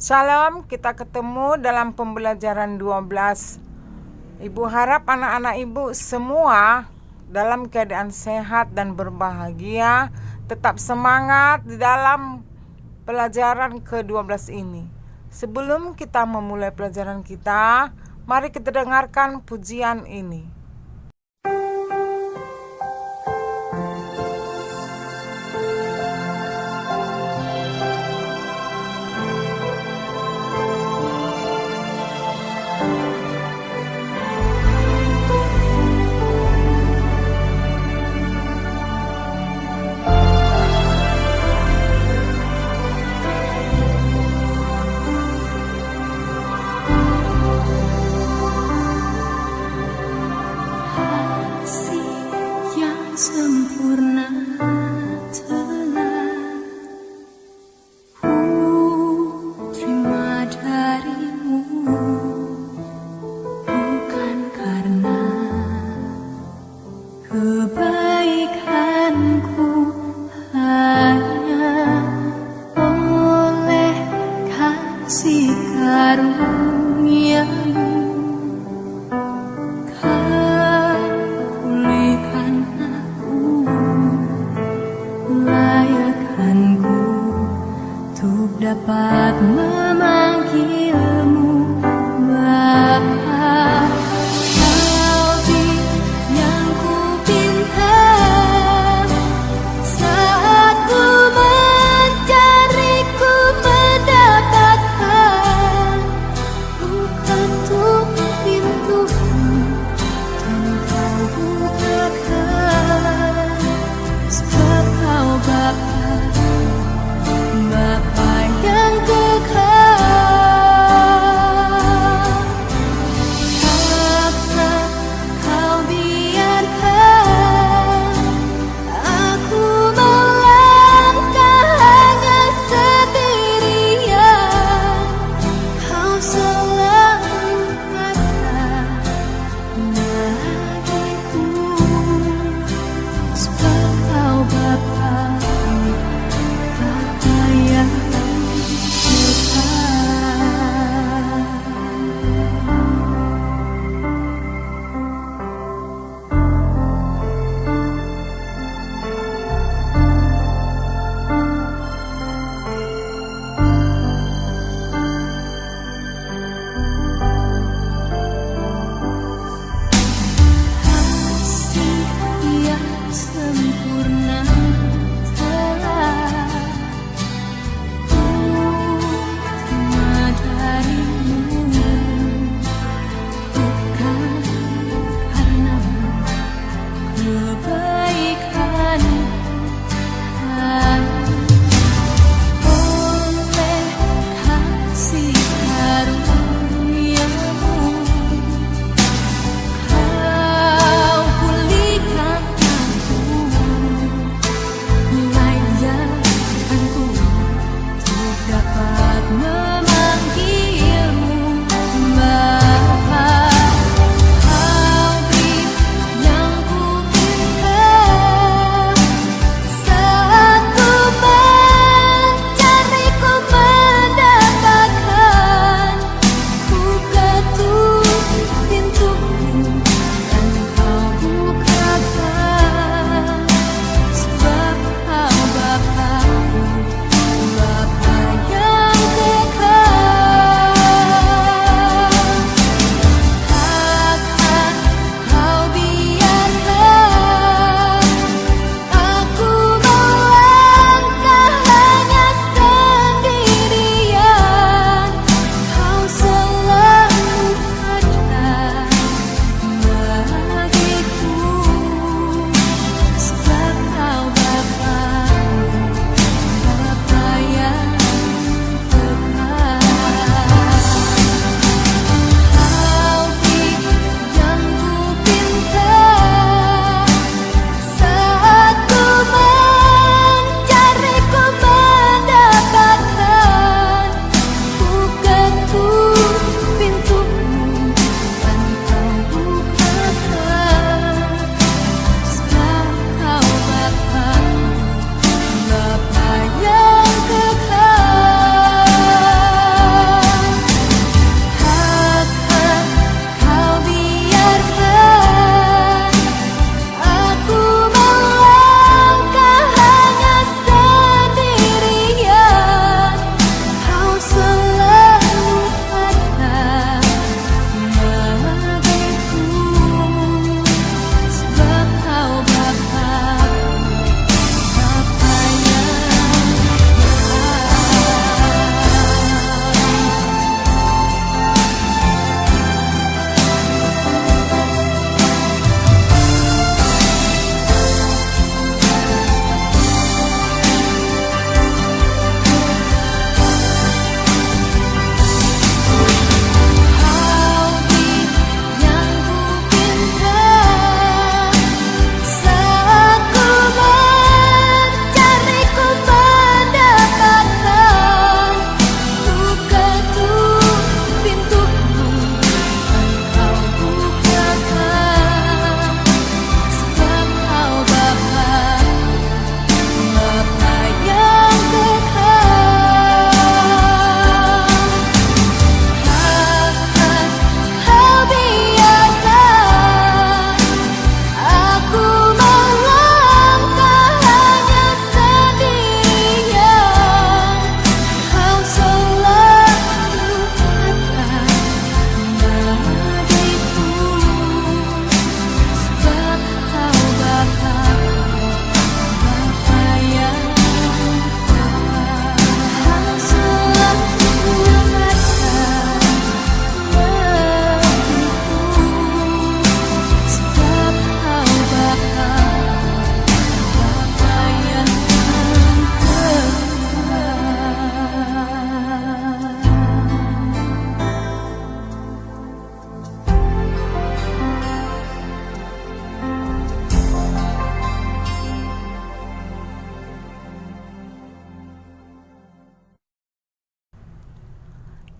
Shalom, kita ketemu dalam pembelajaran 12. Ibu harap anak-anak ibu semua dalam keadaan sehat dan berbahagia, tetap semangat di dalam pelajaran ke-12 ini. Sebelum kita memulai pelajaran kita, mari kita dengarkan pujian ini. Sempurna telah ku terima darimu, bukan karena kebaikanku, hanya oleh kasih karunia-Mu. Dapat memanggilmu Bapa. Kau yang ku pinta saat ku mencari, ku mendapatkan. Bukan tuh pintuku dan kau bukakan, sebab kau Bapa yang kekal.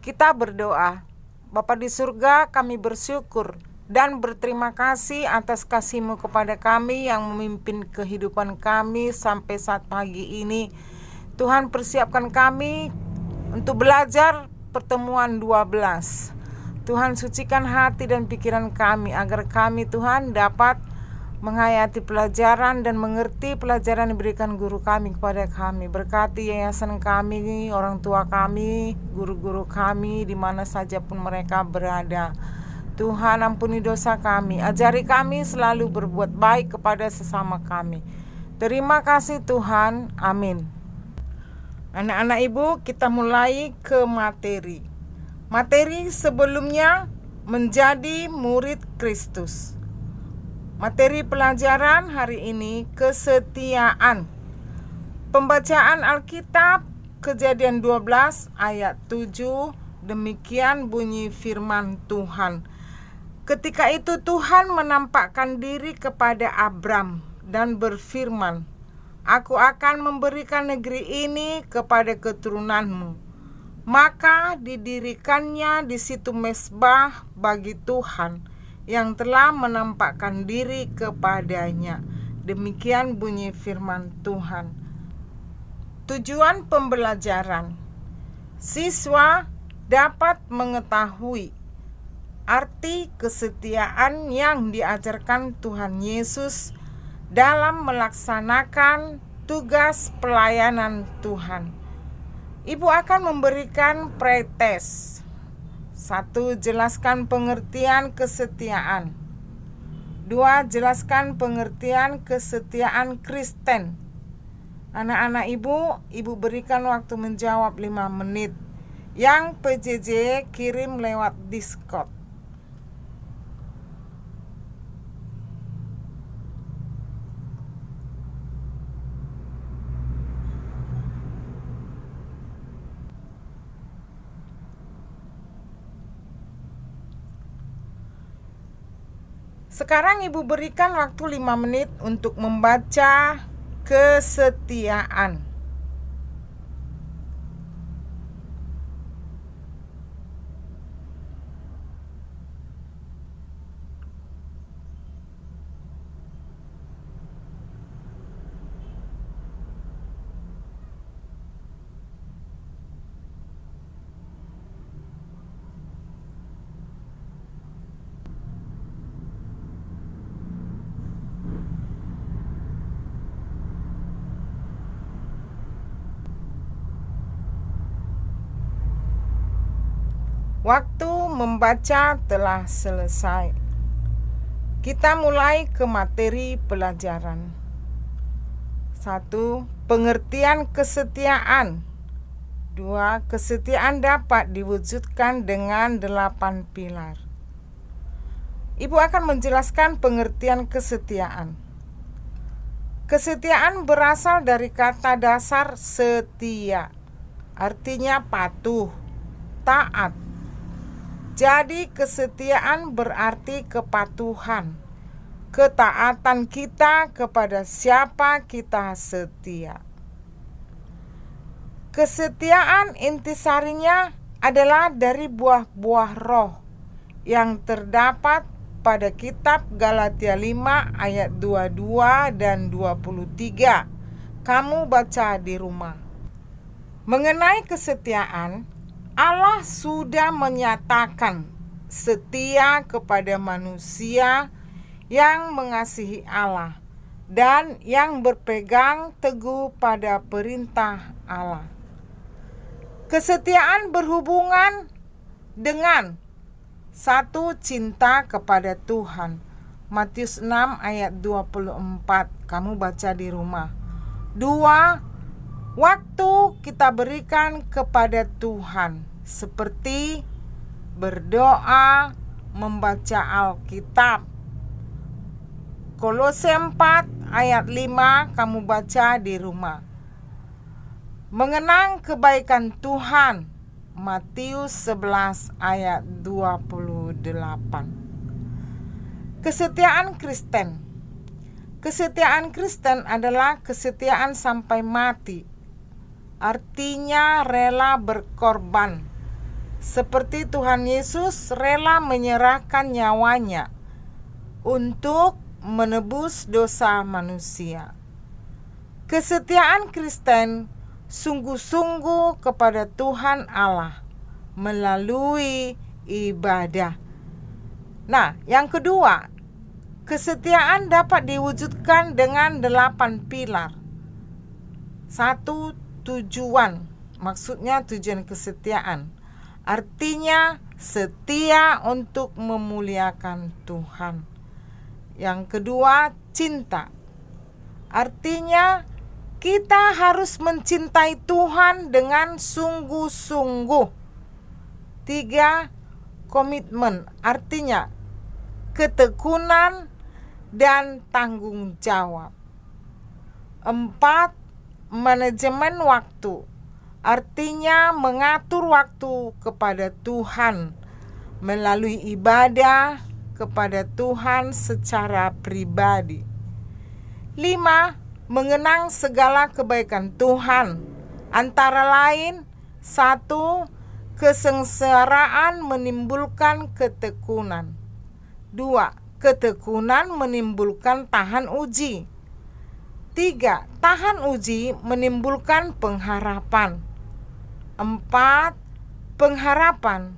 Kita berdoa. Bapa di surga, kami bersyukur dan berterima kasih atas kasih-Mu kepada kami yang memimpin kehidupan kami sampai saat pagi ini. Tuhan, persiapkan kami untuk belajar pertemuan 12. Tuhan, sucikan hati dan pikiran kami agar kami, Tuhan, dapat menghayati pelajaran dan mengerti pelajaran yang diberikan guru kami kepada kami. Berkati yayasan kami, orang tua kami, guru-guru kami, di mana saja pun mereka berada. Tuhan, ampuni dosa kami, ajari kami selalu berbuat baik kepada sesama kami. Terima kasih Tuhan, amin. Anak-anak ibu, kita mulai ke materi. Materi sebelumnya, menjadi murid Kristus. Materi pelajaran hari ini, kesetiaan. Pembacaan Alkitab, Kejadian 12 ayat 7, demikian bunyi firman Tuhan. Ketika itu Tuhan menampakkan diri kepada Abram dan berfirman, "Aku akan memberikan negeri ini kepada keturunanmu." Maka didirikannya di situ mezbah bagi Tuhan yang telah menampakkan diri kepadanya. Demikian bunyi firman Tuhan. Tujuan pembelajaran. Siswa dapat mengetahui arti kesetiaan yang diajarkan Tuhan Yesus dalam melaksanakan tugas pelayanan Tuhan. Ibu akan memberikan pretest. 1. Jelaskan pengertian kesetiaan. 2. Jelaskan pengertian kesetiaan Kristen. Anak-anak ibu berikan waktu menjawab 5 menit. Yang PJJ kirim lewat Discord. Sekarang ibu berikan waktu 5 menit untuk membaca kesetiaan. Waktu membaca telah selesai. Kita mulai ke materi pelajaran. 1. Pengertian kesetiaan. 2. Kesetiaan dapat diwujudkan dengan 8 pilar. Ibu akan menjelaskan pengertian kesetiaan. Kesetiaan berasal dari kata dasar setia, artinya patuh, taat. Jadi kesetiaan berarti kepatuhan, ketaatan kita kepada siapa kita setia. Kesetiaan intisarinya adalah dari buah-buah roh yang terdapat pada kitab Galatia 5 ayat 22 dan 23. Kamu baca di rumah. Mengenai kesetiaan, Allah sudah menyatakan setia kepada manusia yang mengasihi Allah dan yang berpegang teguh pada perintah Allah. Kesetiaan berhubungan dengan 1. Cinta kepada Tuhan. Matius 6 ayat 24. Kamu baca di rumah. 2. Waktu kita berikan kepada Tuhan, seperti berdoa, membaca Alkitab. Kolose 4 ayat 5 kamu baca di rumah. Mengenang kebaikan Tuhan. Matius 11 ayat 28. Kesetiaan Kristen. Kesetiaan Kristen adalah kesetiaan sampai mati. Artinya rela berkorban seperti Tuhan Yesus rela menyerahkan nyawanya untuk menebus dosa manusia. Kesetiaan Kristen sungguh-sungguh kepada Tuhan Allah melalui ibadah. Nah, yang kedua, kesetiaan dapat diwujudkan dengan 8 pilar. 1. Tujuan. Maksudnya tujuan kesetiaan. Artinya setia untuk memuliakan Tuhan. Yang kedua, cinta. Artinya kita harus mencintai Tuhan dengan sungguh-sungguh. 3. Komitmen. Artinya ketekunan dan tanggung jawab. 4. Manajemen waktu. Artinya mengatur waktu kepada Tuhan melalui ibadah kepada Tuhan secara pribadi. 5. Mengenang segala kebaikan Tuhan, antara lain 1. Kesengsaraan menimbulkan ketekunan. 2. Ketekunan menimbulkan tahan uji. 3. Tahan uji menimbulkan pengharapan. 4. Pengharapan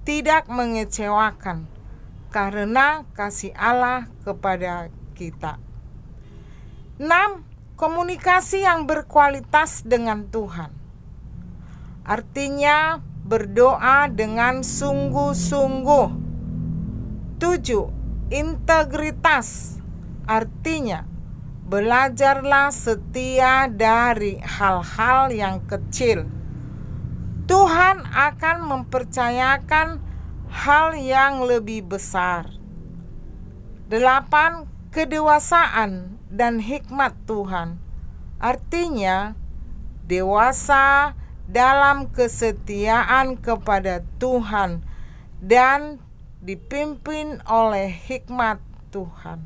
tidak mengecewakan karena kasih Allah kepada kita. 6. Komunikasi yang berkualitas dengan Tuhan. Artinya berdoa dengan sungguh-sungguh. 7. Integritas. Artinya belajarlah setia dari hal-hal yang kecil. Tuhan akan mempercayakan hal yang lebih besar. 8. Kedewasaan dan hikmat Tuhan. Artinya dewasa dalam kesetiaan kepada Tuhan dan dipimpin oleh hikmat Tuhan.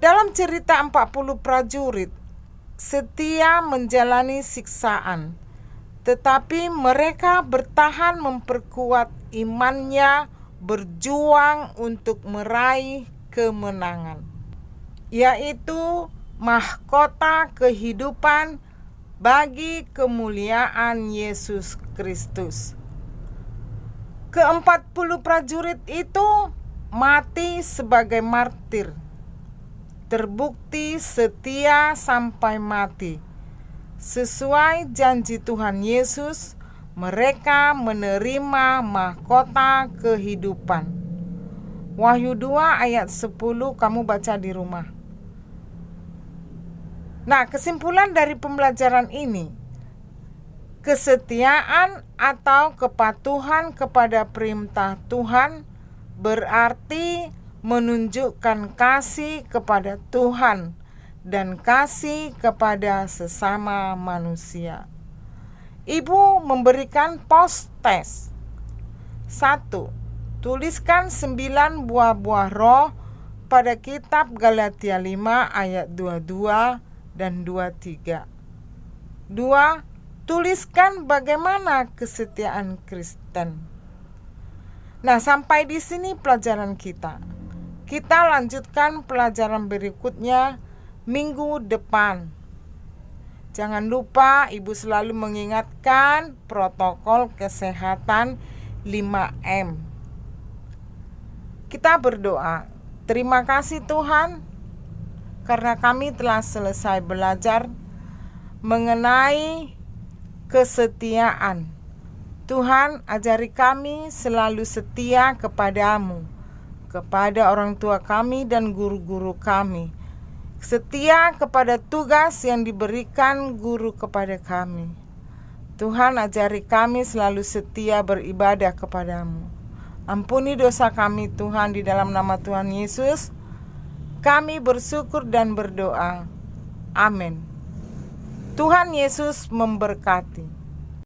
Dalam cerita 40 prajurit, setia menjalani siksaan, tetapi mereka bertahan memperkuat imannya, berjuang untuk meraih kemenangan, yaitu mahkota kehidupan bagi kemuliaan Yesus Kristus. Ke-40 prajurit itu mati sebagai martir, terbukti setia sampai mati. Sesuai janji Tuhan Yesus, mereka menerima mahkota kehidupan. Wahyu 2 ayat 10 kamu baca di rumah. Nah, kesimpulan dari pembelajaran ini, kesetiaan atau kepatuhan kepada perintah Tuhan berarti menunjukkan kasih kepada Tuhan dan kasih kepada sesama manusia. Ibu memberikan post-test. 1. Tuliskan 9 buah-buah roh pada kitab Galatia 5 ayat 22 dan 23. 2. Tuliskan bagaimana kesetiaan Kristen. Nah, sampai di sini pelajaran kita. Kita lanjutkan pelajaran berikutnya minggu depan. Jangan lupa ibu selalu mengingatkan protokol kesehatan 5M. Kita berdoa. Terima kasih Tuhan, karena kami telah selesai belajar mengenai kesetiaan. Tuhan, ajari kami selalu setia kepadamu, kepada orang tua kami dan guru-guru kami. Setia kepada tugas yang diberikan guru kepada kami. Tuhan, ajari kami selalu setia beribadah kepadamu. Ampuni dosa kami Tuhan, di dalam nama Tuhan Yesus kami bersyukur dan berdoa. Amin. Tuhan Yesus memberkati.